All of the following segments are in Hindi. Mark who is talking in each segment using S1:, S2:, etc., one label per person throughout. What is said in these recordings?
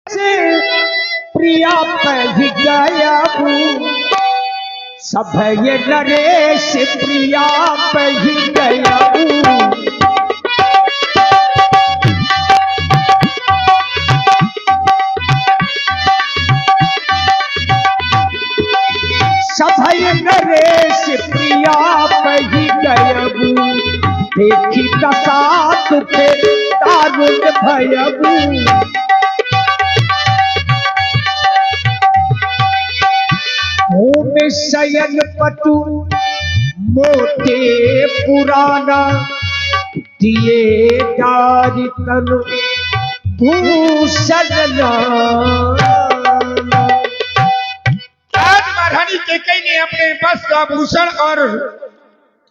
S1: से प्रिया पह गया हूँ, सब ये नरेश प्रिया पह गया हूँ। सब ये नरेश प्रिया पह गया हूँ, देखी दसात पे दारुण भयबू। में शयन पटु मोटे पुराना, दिए डारी तन भूषण
S2: महारानी कैकेयी ने अपने वस्त्र आभूषण और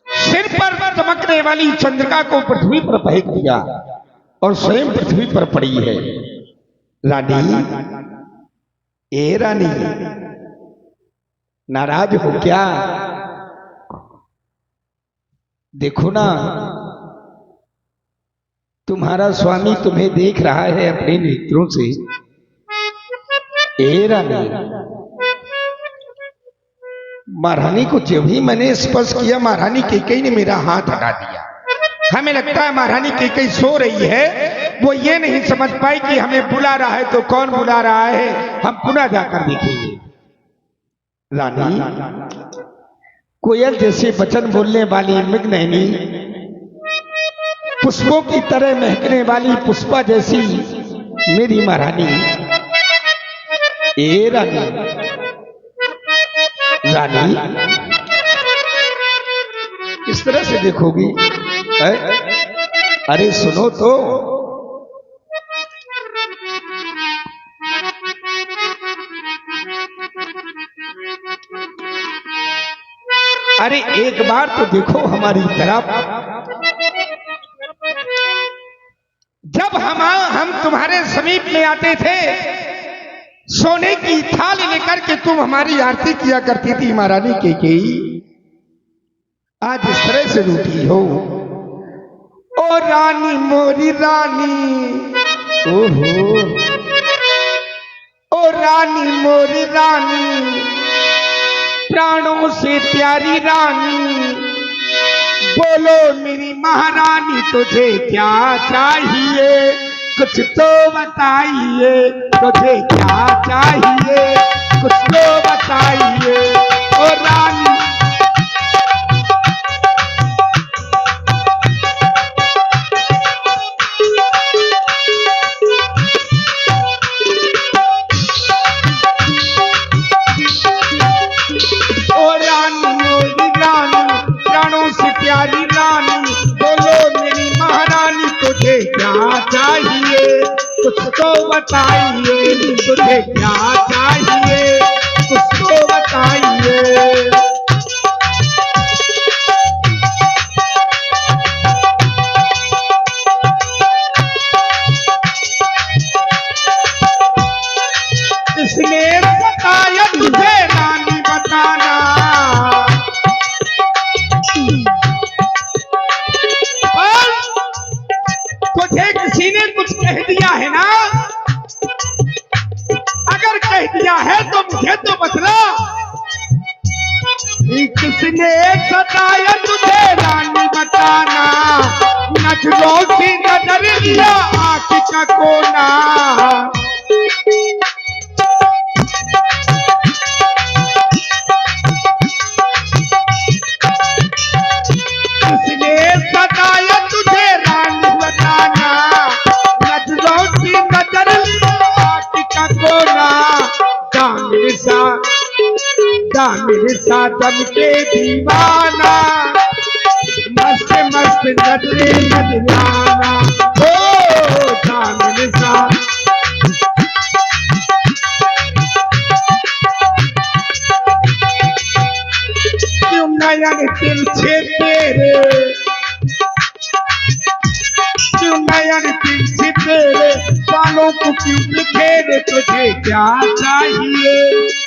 S2: सिर पर चमकने वाली चंद्रिका को पृथ्वी पर फेंक दिया और स्वयं पृथ्वी पर पड़ी है। रानी, ए रानी, नाराज हो क्या? देखो ना, तुम्हारा स्वामी तुम्हें देख रहा है अपने नेत्रों से। ए रानी, महारानी को जब ही मैंने स्पर्श किया, महारानी कैकेयी ने मेरा हाथ हटा दिया। हमें लगता है महारानी कैकेयी सो रही है, वो ये नहीं समझ पाई कि हमें बुला रहा है तो कौन बुला रहा है। हम पुनः जाकर देखेंगे। रानी, कोयल जैसे वचन बोलने वाली मृगनयनी, पुष्पों की तरह महकने वाली पुष्पा जैसी मेरी महारानी। ए रानी, रानी किस तरह से देखोगी? अरे सुनो तो, अरे एक बार तो देखो हमारी तरफ। जब हम तुम्हारे समीप में आते थे, सोने की थाल लेकर के तुम हमारी आरती किया करती थी महारानी कैकेयी। आज इस तरह से रूठी हो। ओ रानी मोरी रानी, ओहो, ओ रानी मोरी रानी, प्राणों से प्यारी रानी, बोलो मेरी महारानी तुझे क्या चाहिए? कुछ तो बताइए, तुझे क्या चाहिए? कुछ तो बताइए। ओ रानी, प्यारी रानी, बोलो मेरी महारानी तुझे क्या चाहिए? कुछ तो बताइए, तुझे क्या चाहिए? कुछ तो बताइए। किसने बताया तुझे रानी बताना? तुझे किसी ने कुछ कह दिया है ना? अगर कह दिया है तो मुझे तो बतला। किसने सताया तुझे रानी बताना? नजरों की नजर लिया आँख का कोना। किसने सताया तुझे रानी बताना? नजरों की नजर लिया आँख का कोना। दामिर सा दम के दीवाना, मस्त मस्त नजरे नजराना। ओ दामिर सा, क्यों नयन तिरछे तेरे, क्यों नयन तिरछे तेरे, बालों को क्यों बिखेरे? तुझे क्या चाहिए?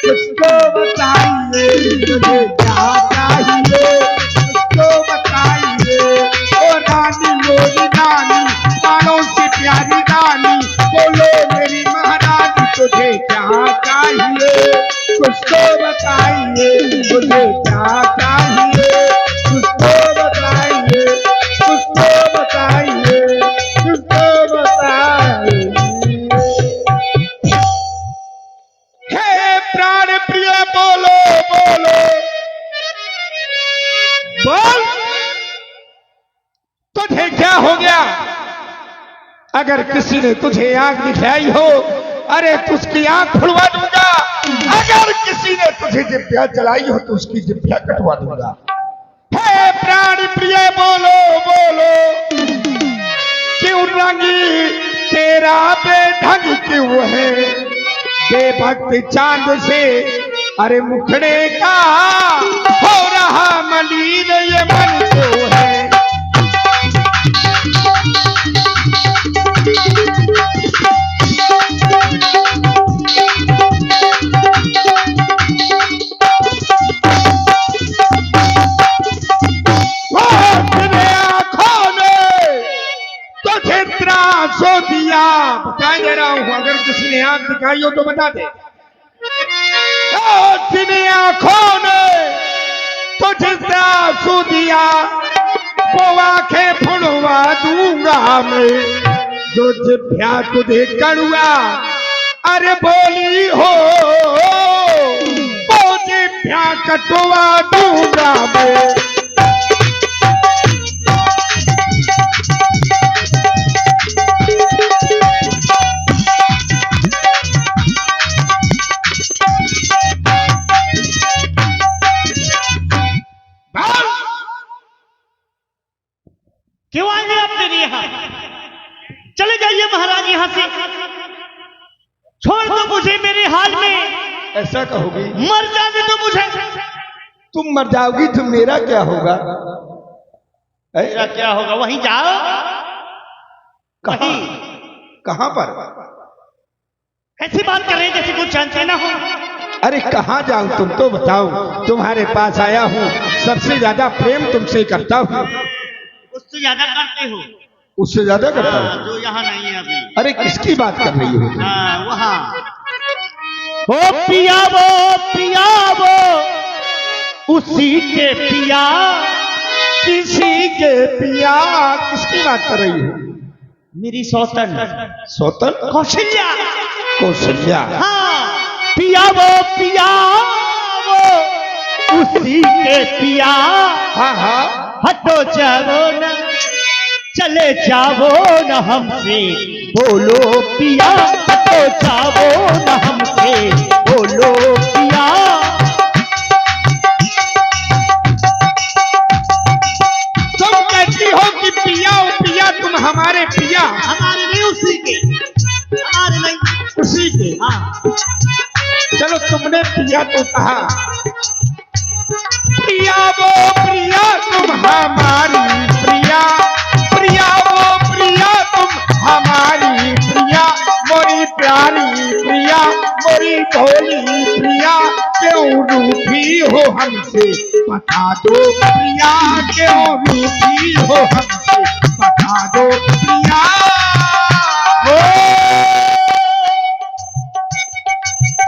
S2: कुछ तो बताइए, तुझे क्या चाहिए? कुछ तो बताइए। ओ रानी मोरी रानी, बालों से प्यारी रानी, बोलो मेरी महारानी
S1: कहिए क्या चाहिए, उसको बताइए, उसको बताइए, उसको बताइए।
S2: हे प्राण प्रिय बोलो बोलो बोल, तुझे क्या हो गया? अगर किसी ने तुझे आंख दिखाई हो, अरे तो उसकी आंख खुलवा दूंगा। अगर किसी ने तुझे जिभ्या चलाई हो तो उसकी जिभ्या कटवा दूंगा। हे प्राण प्रिय बोलो बोलो, क्यों रंगी तेरा बेढंग क्यों है, बेभक्त चांद से अरे मुखड़े का हो रहा मलिन ये मन क्यों है। सो दिया, बता दे रहा हूं, अगर किसी ने आंख दिखाई हो तो बता दे। तेरी आंखों ने तुझे सो दिया, वो आंखें फुलवा दूंगा मैं, जो जिभ्या तुझे कड़ुआ अरे बोली हो, वो जिभ्या कटवा दूंगा मैं।
S3: क्यों आए आप मेरे यहाँ? चले जाइए महाराज यहाँ से, छोड़ दो मुझे मेरे हाल में।
S2: ऐसा कहोगी?
S3: मर जाने दो मुझे।
S2: तुम मर जाओगी तो मेरा क्या होगा?
S3: मेरा क्या होगा? वहीं जाओ।
S2: कहीं? कहां पर?
S3: ऐसी बात कर रहे हैं जैसे कुछ जानते ना हो।
S2: अरे कहां जाऊं तुम तो बताओ, तुम्हारे पास आया हूं, सबसे ज्यादा प्रेम तुमसे करता हूं।
S3: उससे ज्यादा करते हो?
S2: उससे ज्यादा करता हूं।
S3: जो यहाँ नहीं है अभी।
S2: अरे किसकी बात कर रही हो?
S3: वहाँ। ओ पिया वो उसी के पिया,
S2: किसी के पिया, किसकी बात कर रही हो?
S3: मेरी सौतन।
S2: सौतन?
S3: कौशल्या।
S2: कौशल्या?
S3: हाँ, पिया वो उसी के पिया।
S2: हाँ हाँ।
S3: हटो जाओ न, चले जाओ न हमसे, बोलो पिया। हटो जाओ न हमसे, बोलो पिया।
S2: तुम कहती हो कि पिया ओ पिया, तुम हमारे पिया।
S3: हमारे नहीं, उसी के। हमारे नहीं,
S2: उसी के।
S3: हाँ।
S2: चलो तुमने पिया तो कहा, प्रिया वो प्रिया तुम हमारी प्रिया, प्रिया वो प्रिया तुम हमारी प्रिया, मोरी प्यारी प्रिया, मोरी भोली प्रिया, क्यों रूठी हो हमसे बता दो प्रिया, क्यों रूठी हो हमसे बता दो प्रिया।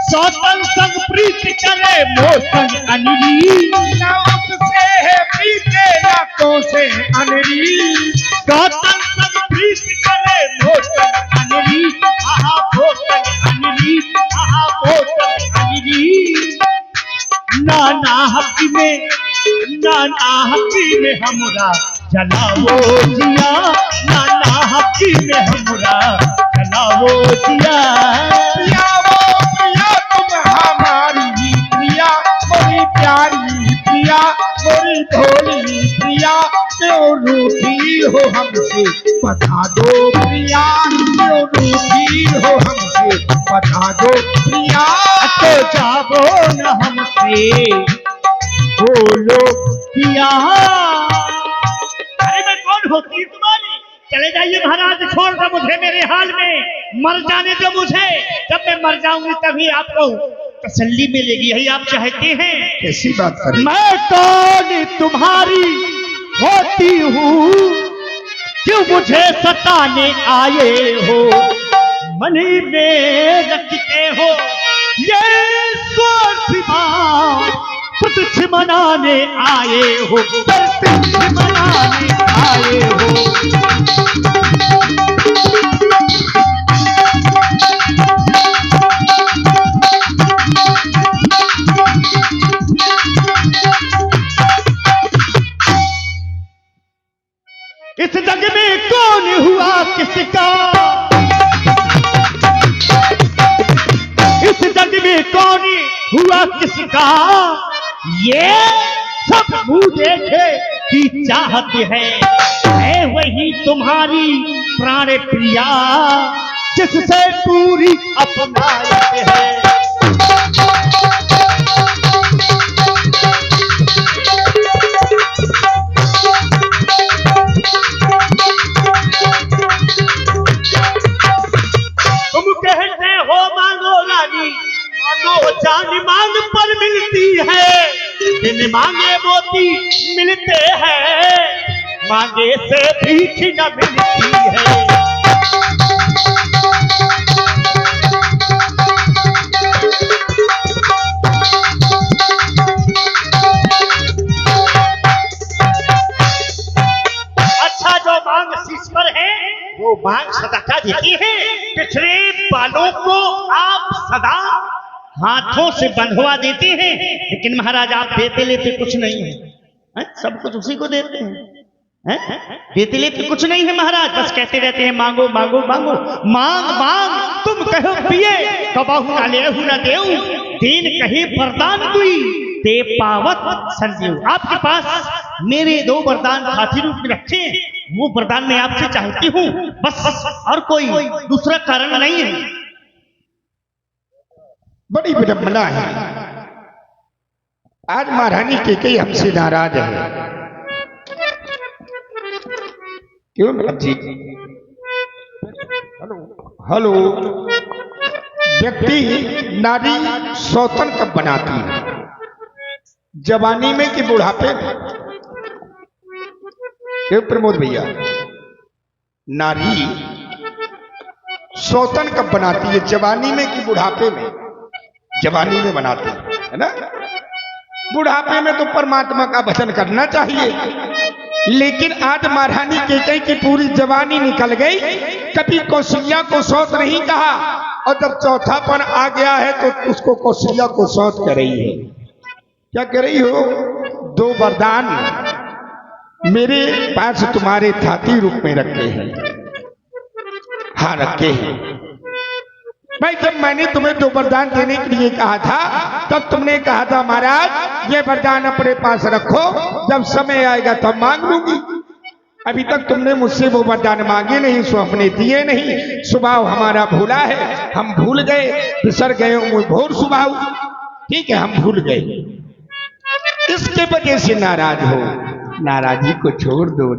S3: सौतन संग प्रीत करे मोसन अनिली,
S2: से है प्रीते लातों से अनरी।
S3: सौतन संग प्रीत करे मोसन अनिली, आहा मोसन अनिली, आहा मोसन अनिली। नाना हकी में हमरा जलावो जिया, नाना हकी में हमरा जलावो जिया।
S2: प्रिया वो प्रिया तुम हमारी प्रिया, मोरी प्यारी प्रिया, मोरी भोली प्रिया, क्यों रूठी हो हमसे बता दो प्रिया, क्यों रूठी हो हमसे बता दो प्रिया।
S3: तो जाओ न हमसे, बोलो पिया। अरे मैं कौन होती तुम्हारी? चले जाइए महाराज, छोड़ दो मुझे मेरे हाल में, मर जाने दो मुझे। जब मैं मर जाऊंगी तभी आपको तसल्ली मिलेगी, यही आप चाहते हैं?
S2: कैसी बात कर रही?
S3: मैं कौन तुम्हारी होती हूँ, क्यों मुझे सताने आए हो, मन में रखते हो ये स्वार्थी तुच्छ मनाने आए हो, बरतिंग मनाने आए हो। इस जग में कौन हुआ किसका, इस जग में कौन हुआ किसका, ये सब मुंह देखे की चाहत है वही तुम्हारी प्राण प्रिया, जिससे पूरी अपनायत है। तुम कहते हो मांगो रानी, मांगो जान मांग पर मिलती है, बिन मांगे मोती मिलते हैं, मांगे से भीख न मिलती है। अच्छा, जो मांग शीश पर है वो मांग सदाका देती है, पिछले बालों को आप सदा हाथों से बंधवा देते हैं, लेकिन महाराज आप देते लेते कुछ नहीं है, सब कुछ उसी को देते हैं, देते लेते कुछ नहीं है महाराज, बस कहते रहते हैं मांगो मांगो मांगो, मांग मांग तुम कहो पिए, कबहु न लेहु न देऊ, दीन कही वरदान दुई, ते पावत संजीव। आपके पास मेरे 2 वरदान हाथी रूप में रखे हैं, वो वरदान मैं आपसे चाहती हूँ, बस और कोई दूसरा कारण नहीं है।
S2: बड़ी विडंबना है, आज महारानी कैकेयी हमसे नाराज है। क्यों जी? हेलो, व्यक्ति नारी सौतन कब बनाती है, जवानी में कि बुढ़ापे में? क्यों प्रमोद भैया, नारी सौतन कब बनाती है, जवानी में कि बुढ़ापे में? जवानी में बनाती है ना। बुढ़ापे में तो परमात्मा का भजन करना चाहिए, लेकिन आज महारानी कैकेयी की पूरी जवानी निकल गई, कभी कौशल्या को सौत नहीं कहा, और जब चौथापन आ गया है तो उसको कौशल्या को सौत कर रही है। क्या कर रही हो? 2 वरदान मेरे पास तुम्हारे थाती रूप में रखे हैं। हाँ, रखे हैं भाई। जब मैंने तुम्हें 2 वरदान देने के लिए कहा था, तब तुमने कहा था महाराज ये वरदान अपने पास रखो, जब समय आएगा तब मांग लूंगी। अभी तक तुमने मुझसे वो वरदान मांगे नहीं, सो अपने दिए नहीं। स्वभाव हमारा भूला है, हम भूल गए, बिसर गए भोर स्वभाव, ठीक है, हम भूल गए, इसके वजह से नाराज हो। नाराजी को छोड़ दो,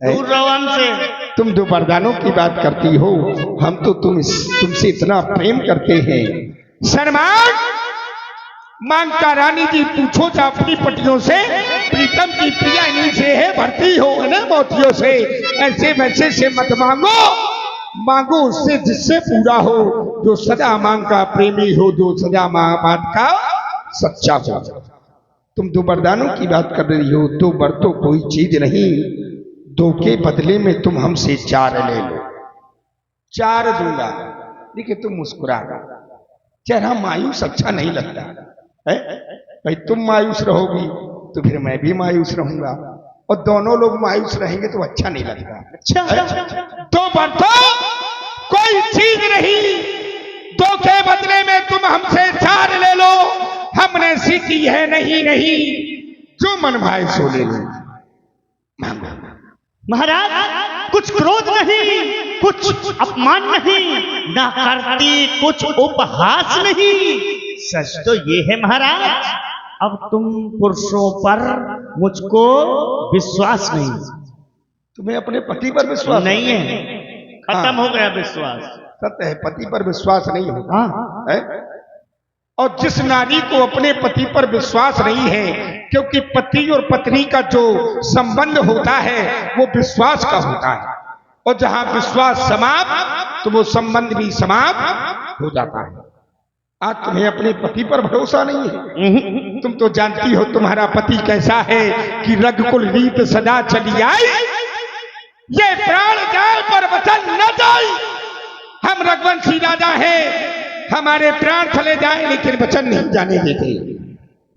S3: दूर रहो हमसे।
S2: तुम 2 वरदानों की बात करती हो, हम तो तुमसे इतना प्रेम करते हैं। शर्माग मांगता रानी जी, पूछो जा अपनी पटियों से, प्रीतम की प्रिया इन्हीं से है, भरती हो ना मोतियों से, ऐसे वैसे से मत मांगो, मांगो उससे जिससे पूरा हो, जो सदा मांग का प्रेमी हो, जो सदा बात का सच्चा हो। तुम 2 वरदानों की बात कर रही हो, 2 वर तो कोई चीज नहीं, 2 के बदले में तुम हमसे 4 ले लो। 4 दूंगा। देखिए तुम मुस्कुरा रहा, चेहरा मायूस अच्छा नहीं लगता है भाई। तुम मायूस रहोगी तो फिर मैं भी मायूस रहूंगा, और दोनों लोग मायूस रहेंगे तो अच्छा नहीं लगता। अच्छा, 2 वर तो कोई चीज नहीं, 2 के बदले में तुम हमसे 4 ले लो। हमने सीखी है नहीं नहीं, जो मन भाए सो ले लो।
S3: महाराज कुछ क्रोध नहीं, कुछ अपमान नहीं, ना करती कुछ उपहास नहीं, सच तो ये है महाराज, अब तुम पुरुषों पर मुझको विश्वास नहीं।
S2: तुम्हें अपने पति पर विश्वास
S3: नहीं है? खत्म हो गया विश्वास।
S2: सत्य है, पति पर विश्वास नहीं होता है। और जिस नारी को अपने पति पर विश्वास नहीं है, क्योंकि पति और पत्नी का जो संबंध होता है वो विश्वास का होता है, और जहां विश्वास समाप्त तो वो संबंध भी समाप्त हो जाता है। आज तुम्हें अपने पति पर भरोसा नहीं है? तुम तो जानती हो तुम्हारा पति कैसा है कि रघुकुल रीत सदा चली आई, ये प्राण जाए पर वचन न जाए। हम रघुवंशी राजा हैं, हमारे प्राण चले जाए लेकिन वचन नहीं जाने देते।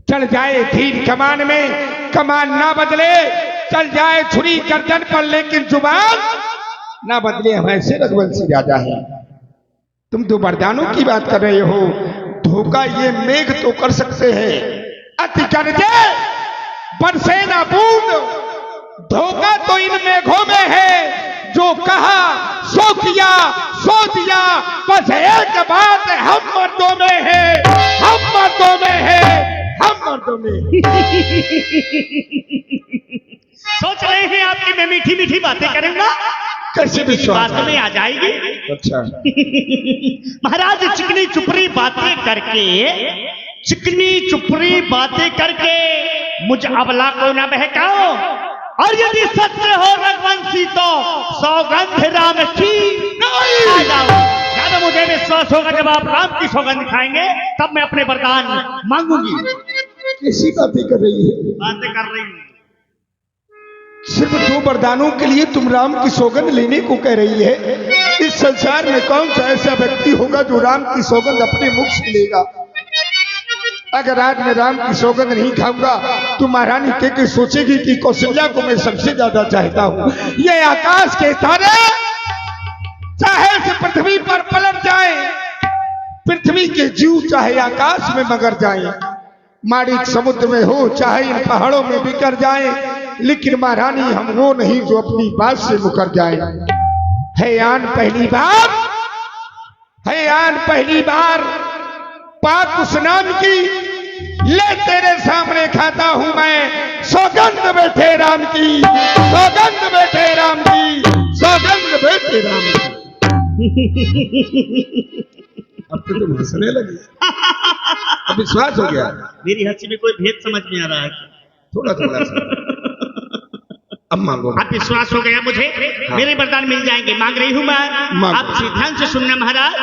S2: चल जाए तीर कमान में, कमान ना बदले, चल जाए छुरी गर्दन पर लेकिन जुबान ना बदले। हम ऐसे रघुवंशी राजा हैं। तुम तो वरदानों की बात कर रहे हो, धोखा ये मेघ तो कर सकते हैं, अति गरजे बरसे ना बूंद, धोखा तो इन मेघों में है। जो कहा सो किया, सो दिया, बस एक बात हम मर्दों में है, हम मर्दों में है, हम मर्दों में।
S3: सोच रहे हैं आपकी मैं मीठी मीठी बातें करूंगा,
S2: कैसे विश्वास
S3: बात में आ जाएगी।
S2: अच्छा
S3: महाराज चिकनी चुपड़ी बातें करके, चिकनी चुपड़ी बातें करके मुझ अबला को न बहकाओ, और यदि सत्य हो रघुवंशी तो सौगंध राम की खा जाओ। ज्यादा मुझे विश्वास होगा जब आप राम की सौगंध खाएंगे तब मैं अपने वरदान मांगूंगी।
S2: कैसी बातें कर रही है?
S3: बातें कर रही हूं।
S2: सिर्फ 2 वरदानों के लिए तुम राम की सौगंध लेने को कह रही है? इस संसार में कौन सा ऐसा व्यक्ति होगा जो राम की सौगंध अपने मुख से लेगा? अगर आज मैं राम की सौगंध नहीं खाऊंगा तो महारानी के सोचेगी कि कौशल्या को मैं सबसे ज्यादा चाहता हूं। ये आकाश के तारे चाहे से पृथ्वी पर पलट जाए, पृथ्वी के जीव चाहे आकाश में मगर जाए, माणिक समुद्र में हो चाहे इन पहाड़ों में बिखर जाए, लेकिन महारानी हम वो नहीं जो अपनी बात से मुकर जाए। है आन पहली बार, है आन पहली बार पाक उस नाम की, ले तेरे सामने खाता हूं मैं सौगंध बैठे राम की, सौगंध बैठे राम की, सौगंध बैठे राम की। अब तो तुम हंसने लगे, अब विश्वास हो गया?
S3: मेरी हंसी में कोई भेद समझ में आ रहा है?
S2: थोड़ा थोड़ा सा। अब मांगो।
S3: अब विश्वास हो गया मुझे। हाँ। मेरे वरदान मिल जाएंगे, मांग रही हूं मैं। आप ध्यान से सुनना महाराज।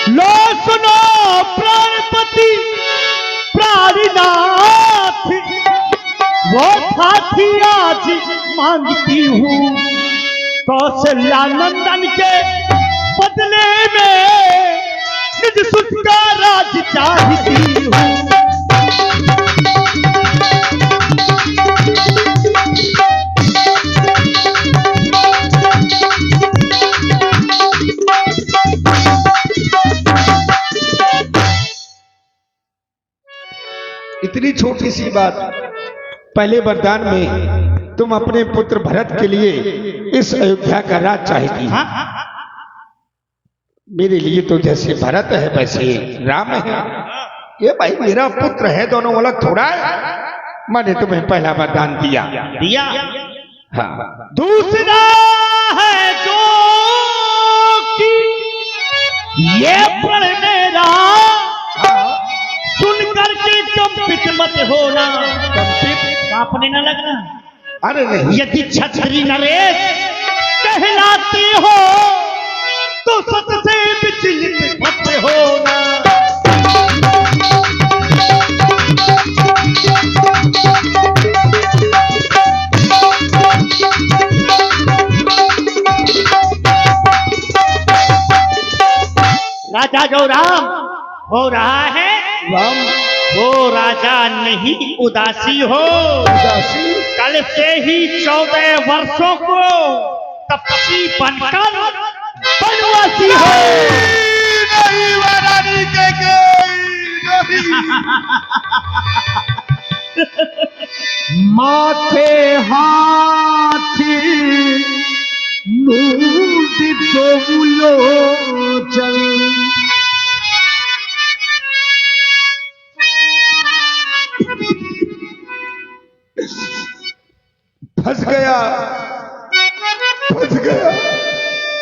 S3: लो सुनो प्राणपति प्राणनाथ, वो फाथी आज मांगती हूँ कौशल्या नंदन के बदले में, निज सुख का राज चाहती हूँ।
S2: इतनी छोटी सी बात, पहले वरदान में तुम अपने पुत्र भरत के लिए इस अयोध्या का राज चाहती हो। मेरे लिए तो जैसे भरत है वैसे राम है। ये भाई मेरा पुत्र है, दोनों अलग थोड़ा है। मैंने तुम्हें पहला वरदान दिया। हाँ,
S3: दूसरा है जो कि ये प्रण मेरा सुन करके कंपित मत होना। कांपने न लगना।
S2: अरे नहीं,
S3: यदि छतरी नरेश कहलाते हो तो सत से विचलित मत होना। राजा जो राम हो रहा है,
S2: राम
S3: वो राजा नहीं उदासी हो।
S2: उदासी?
S3: कल से ही 14 वर्षों को तपसी बनकर बनवासी हो।
S2: नहीं महारानी के
S1: माथे हाथी मूंद दोलो चल